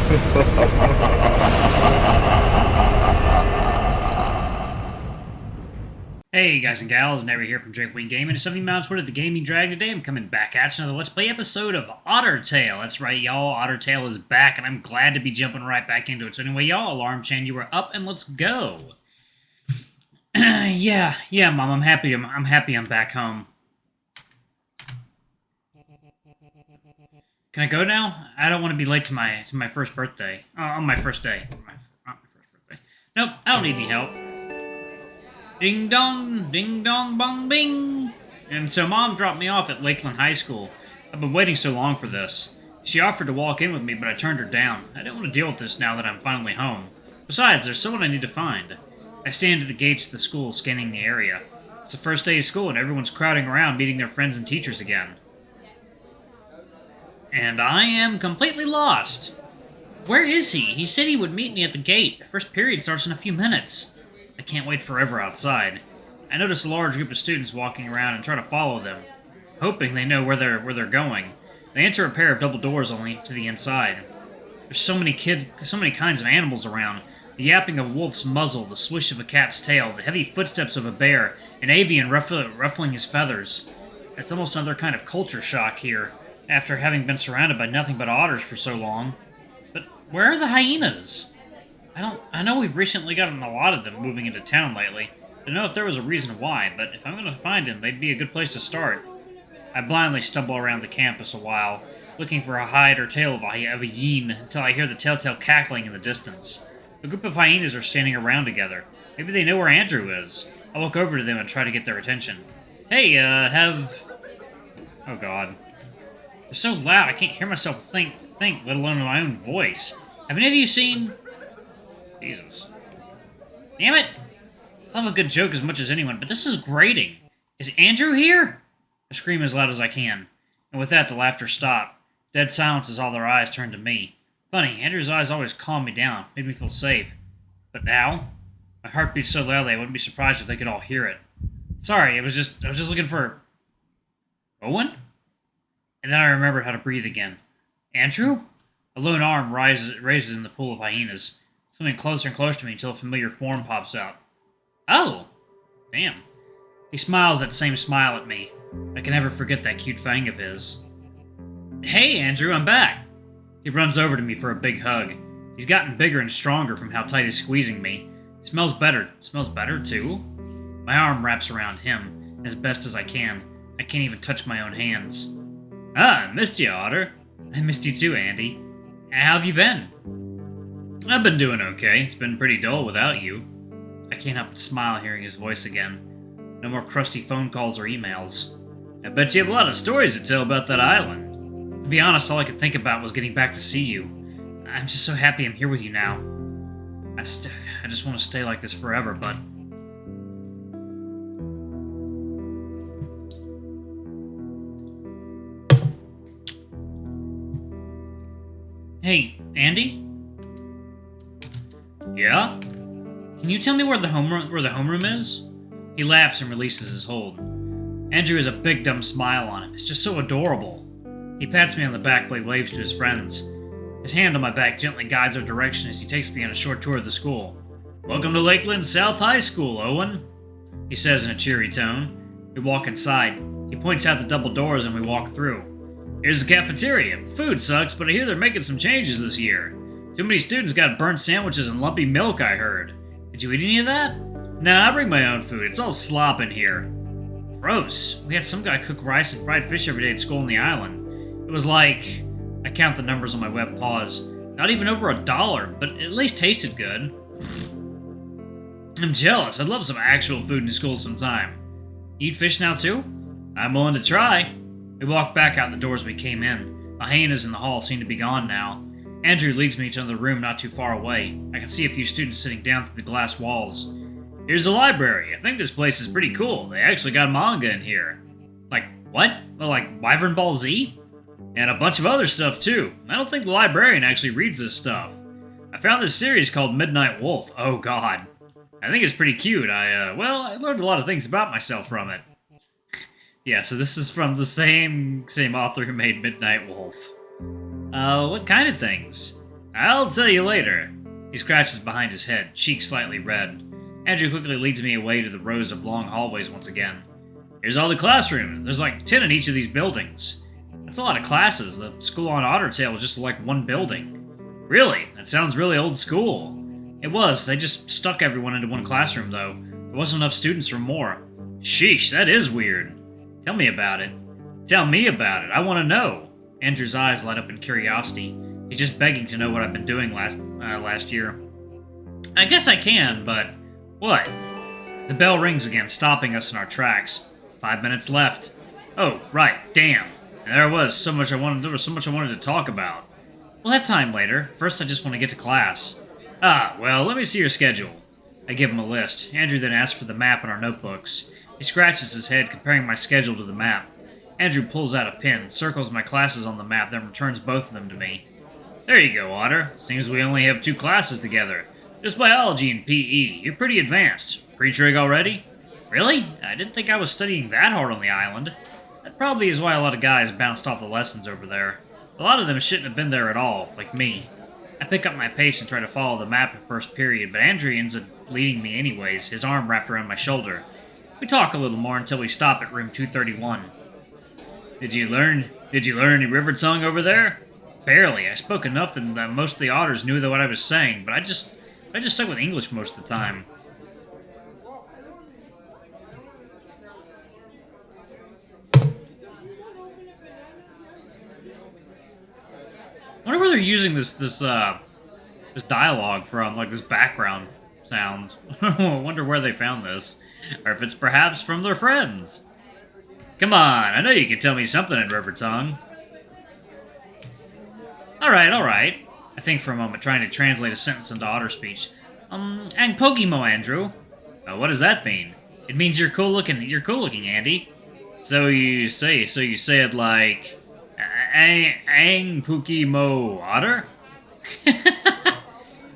Hey guys and gals, Never here from Drake Wing Gaming and 70 Miles Word of the Gaming Drag. Today I'm coming back at you another Let's Play episode of Otter Tale. That's right, y'all, Otter Tale is back, and I'm glad to be jumping right back into it. So anyway, y'all, alarm chain, you were up, and let's go. yeah, Mom, I'm happy I'm back home. Can I go now? I don't want to be late to my first birthday. On my first day. Not my first birthday. Nope, I don't need any help. Ding dong, bong, bing. And so Mom dropped me off at Lakeland High School. I've been waiting so long for this. She offered to walk in with me, but I turned her down. I didn't want to deal with this now that I'm finally home. Besides, there's someone I need to find. I stand at the gates of the school, scanning the area. It's the first day of school, and everyone's crowding around, meeting their friends and teachers again. And I am completely lost. Where is he? He said he would meet me at the gate. The first period starts in a few minutes. I can't wait forever outside. I notice a large group of students walking around and try to follow them, hoping they know where they're going. They enter a pair of double doors only to the inside. There's so many kinds of animals around. The yapping of a wolf's muzzle, the swish of a cat's tail, the heavy footsteps of a bear, an avian ruffling his feathers. It's almost another kind of culture shock here, after having been surrounded by nothing but otters for so long. But where are the hyenas? I know we've recently gotten a lot of them moving into town lately. Don't know if there was a reason why, but if I'm going to find them, they'd be a good place to start. I blindly stumble around the campus a while, looking for a hide or tail of a hyena until I hear the telltale cackling in the distance. A group of hyenas are standing around together. Maybe they know where Andrew is. I walk over to them and try to get their attention. Hey, Oh god. They're so loud I can't hear myself think, let alone my own voice. Have any of you seen... Jesus. Damn it! I love a good joke as much as anyone, but this is grating. Is Andrew here? I scream as loud as I can, and with that the laughter stopped. Dead silence as all their eyes turned to me. Funny, Andrew's eyes always calmed me down, made me feel safe. But now? My heart beats so loudly I wouldn't be surprised if they could all hear it. Sorry, I was just looking for... Owen? And then I remembered how to breathe again. Andrew? A lone arm raises in the pool of hyenas, swimming closer and closer to me until a familiar form pops out. Oh! Damn. He smiles that same smile at me. I can never forget that cute fang of his. Hey, Andrew, I'm back! He runs over to me for a big hug. He's gotten bigger and stronger from how tight he's squeezing me. He smells better. Smells better, too? My arm wraps around him, as best as I can. I can't even touch my own hands. Ah, I missed you, Otter. I missed you too, Andy. How have you been? I've been doing okay. It's been pretty dull without you. I can't help but smile hearing his voice again. No more crusty phone calls or emails. I bet you have a lot of stories to tell about that island. To be honest, all I could think about was getting back to see you. I'm just so happy I'm here with you now. I just want to stay like this forever, but... Hey, Andy? Yeah? Can you tell me where the homeroom is? He laughs and releases his hold. Andrew has a big dumb smile on him. It's just so adorable. He pats me on the back while he waves to his friends. His hand on my back gently guides our direction as he takes me on a short tour of the school. Welcome to Lakeland South High School, Owen, he says in a cheery tone. We walk inside. He points out the double doors and we walk through. Here's the cafeteria. Food sucks, but I hear they're making some changes this year. Too many students got burnt sandwiches and lumpy milk, I heard. Did you eat any of that? Nah, I bring my own food. It's all slop in here. Gross. We had some guy cook rice and fried fish every day at school on the island. It was like... I count the numbers on my web paws. Not even over $1, but at least tasted good. I'm jealous. I'd love some actual food in school sometime. You eat fish now too? I'm willing to try. We walk back out the doors we came in. The hyenas in the hall seem to be gone now. Andrew leads me to another room not too far away. I can see a few students sitting down through the glass walls. Here's the library. I think this place is pretty cool. They actually got manga in here. Like, what? Well, like Wyvern Ball Z? And a bunch of other stuff, too. I don't think the librarian actually reads this stuff. I found this series called Midnight Wolf. Oh, God. I think it's pretty cute. I learned a lot of things about myself from it. Yeah, so this is from the same author who made Midnight Wolf. What kind of things? I'll tell you later. He scratches behind his head, cheeks slightly red. Andrew quickly leads me away to the rows of long hallways once again. Here's all the classrooms. There's like 10 in each of these buildings. That's a lot of classes. The school on Otter Tale was just like one building. Really? That sounds really old school. It was. They just stuck everyone into one classroom, though. There wasn't enough students for more. Sheesh, that is weird. Tell me about it. Tell me about it. I want to know. Andrew's eyes light up in curiosity. He's just begging to know what I've been doing last year. I guess I can, but... What? The bell rings again, stopping us in our tracks. 5 minutes left. Oh, right, damn. And there was so much I wanted to talk about. We'll have time later. First, I just want to get to class. Ah, well, let me see your schedule. I give him a list. Andrew then asks for the map in our notebooks. He scratches his head, comparing my schedule to the map. Andrew pulls out a pen, circles my classes on the map, then returns both of them to me. There you go, Otter. Seems we only have 2 classes together. Just biology and PE. You're pretty advanced. Pre-trig already? Really? I didn't think I was studying that hard on the island. That probably is why a lot of guys bounced off the lessons over there. A lot of them shouldn't have been there at all, like me. I pick up my pace and try to follow the map at first period, but Andrew ends up leading me anyways, his arm wrapped around my shoulder. We talk a little more until we stop at room 231. Did you learn any river tongue over there? Barely. I spoke enough that most of the otters knew what I was saying, but I just stuck with English most of the time. I wonder where they're using this dialogue from, like this background sounds. I wonder where they found this. Or if it's perhaps from their friends. Come on, I know you can tell me something in River Tongue. Alright. I think for a moment, trying to translate a sentence into otter speech. Ang Pokimo, Andrew. What does that mean? It means you're cool looking, Andy. So you said like... Ang Pokimo Otter?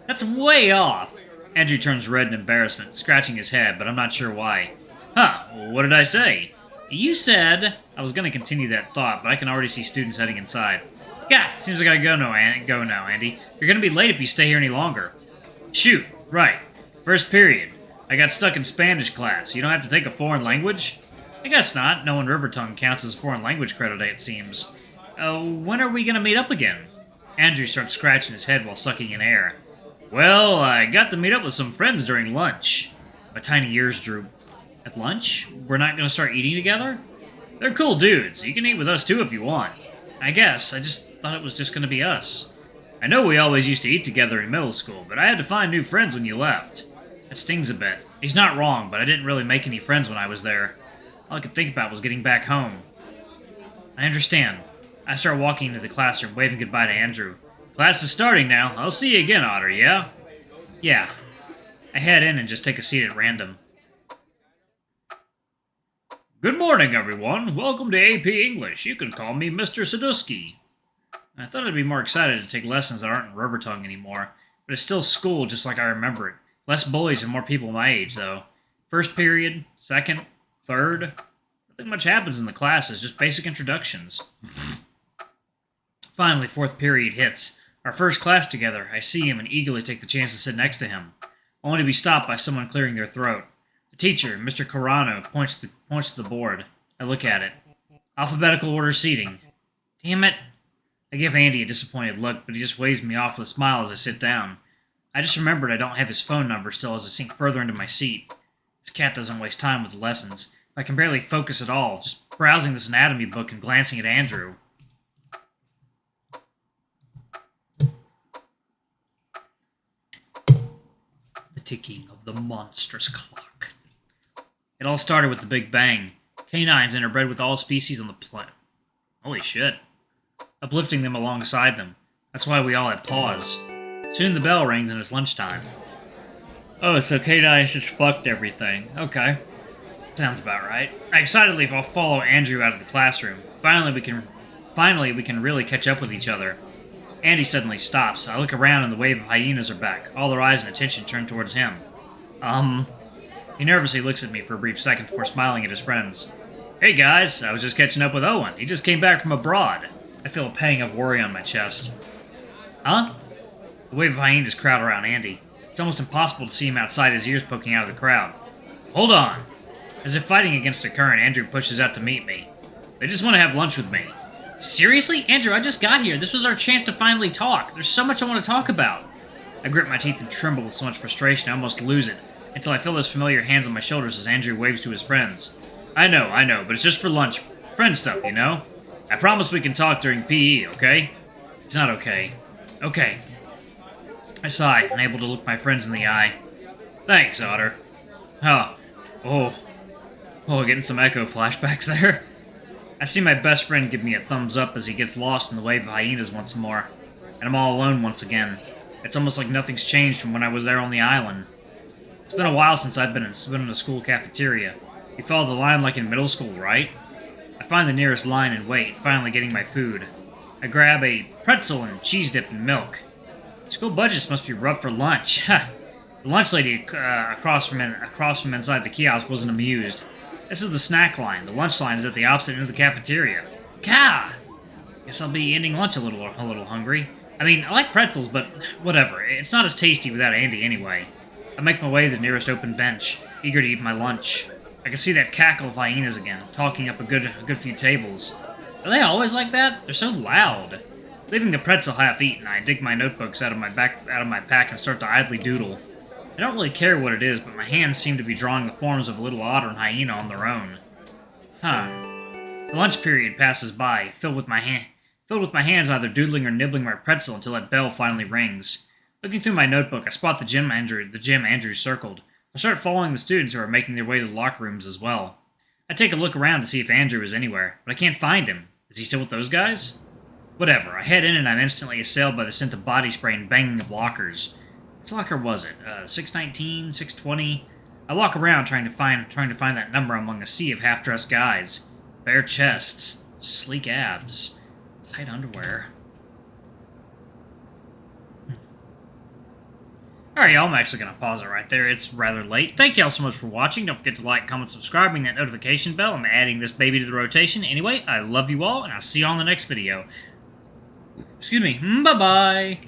That's way off. Andrew turns red in embarrassment, scratching his head, but I'm not sure why. Huh, what did I say? You said... I was going to continue that thought, but I can already see students heading inside. God, seems I gotta go now, Andy. You're going to be late if you stay here any longer. Shoot, right. First period. I got stuck in Spanish class. You don't have to take a foreign language? I guess not. Knowing River Tongue counts as a foreign language credit, it seems. When are we going to meet up again? Andrew starts scratching his head while sucking in air. Well, I got to meet up with some friends during lunch. My tiny ears droop. At lunch? We're not going to start eating together? They're cool dudes. You can eat with us too if you want. I guess. I just thought it was just going to be us. I know we always used to eat together in middle school, but I had to find new friends when you left. That stings a bit. He's not wrong, but I didn't really make any friends when I was there. All I could think about was getting back home. I understand. I start walking into the classroom, waving goodbye to Andrew. Class is starting now. I'll see you again, Otter, yeah? Yeah. I head in and just take a seat at random. Good morning, everyone. Welcome to AP English. You can call me Mr. Sadusky. I thought I'd be more excited to take lessons that aren't in River Tongue anymore, but it's still school just like I remember it. Less bullies and more people my age, though. First period, second, third. Nothing much happens in the classes, just basic introductions. Finally, fourth period hits. Our first class together. I see him and eagerly take the chance to sit next to him, only to be stopped by someone clearing their throat. The teacher, Mr. Carano, points to the board. I look at it. Alphabetical order seating. Damn it. I give Andy a disappointed look, but he just waves me off with a smile as I sit down. I just remembered I don't have his phone number still as I sink further into my seat. This cat doesn't waste time with the lessons. I can barely focus at all, just browsing this anatomy book and glancing at Andrew. The ticking of the monstrous clock. It all started with the Big Bang. Canines interbred with all species on the planet. Holy shit. Uplifting them alongside them. That's why we all had paws. Soon the bell rings and it's lunchtime. Oh, so canines just fucked everything. Okay. Sounds about right. I excitedly follow Andrew out of the classroom. Finally we can really catch up with each other. Andy suddenly stops. I look around and the wave of hyenas are back. All their eyes and attention turn towards him. He nervously looks at me for a brief second before smiling at his friends. Hey guys, I was just catching up with Owen. He just came back from abroad. I feel a pang of worry on my chest. Huh? The wave of hyenas crowd around Andy. It's almost impossible to see him outside, his ears poking out of the crowd. Hold on! As if fighting against a current, Andrew pushes out to meet me. They just want to have lunch with me. Seriously? Andrew, I just got here. This was our chance to finally talk. There's so much I want to talk about. I grit my teeth and tremble with so much frustration I almost lose it, until I feel his familiar hands on my shoulders as Andrew waves to his friends. I know, but it's just for lunch. Friend stuff, you know? I promise we can talk during PE, okay? It's not okay. Okay. I sigh, unable to look my friends in the eye. Thanks, Otter. Huh. Oh, getting some Echo flashbacks there. I see my best friend give me a thumbs up as he gets lost in the wave of hyenas once more, and I'm all alone once again. It's almost like nothing's changed from when I was there on the island. It's been a while since I've been in a school cafeteria. You follow the line like in middle school, right? I find the nearest line and wait, finally getting my food. I grab a pretzel and cheese dip and milk. School budgets must be rough for lunch. The lunch lady across from inside the kiosk wasn't amused. This is the snack line. The lunch line is at the opposite end of the cafeteria. Gah! Guess I'll be ending lunch a little hungry. I mean, I like pretzels, but whatever. It's not as tasty without Andy anyway. I make my way to the nearest open bench, eager to eat my lunch. I can see that cackle of hyenas again, talking up a good few tables. Are they always like that? They're so loud. Leaving the pretzel half-eaten, I dig my notebooks out of my pack and start to idly doodle. I don't really care what it is, but my hands seem to be drawing the forms of a little otter and hyena on their own. The lunch period passes by, filled with my hands either doodling or nibbling my pretzel until that bell finally rings. Looking through my notebook, I spot the gym Andrew circled. I start following the students who are making their way to the locker rooms as well. I take a look around to see if Andrew is anywhere, but I can't find him. Is he still with those guys? Whatever, I head in and I'm instantly assailed by the scent of body spray and banging of lockers. Which locker was it? 619, 620? I walk around trying to find that number among a sea of half-dressed guys. Bare chests, sleek abs, tight underwear. Alright, y'all, I'm actually going to pause it right there. It's rather late. Thank y'all so much for watching. Don't forget to like, comment, subscribe, ring that notification bell. I'm adding this baby to the rotation. Anyway, I love you all, and I'll see you all in the next video. Excuse me. Bye-bye.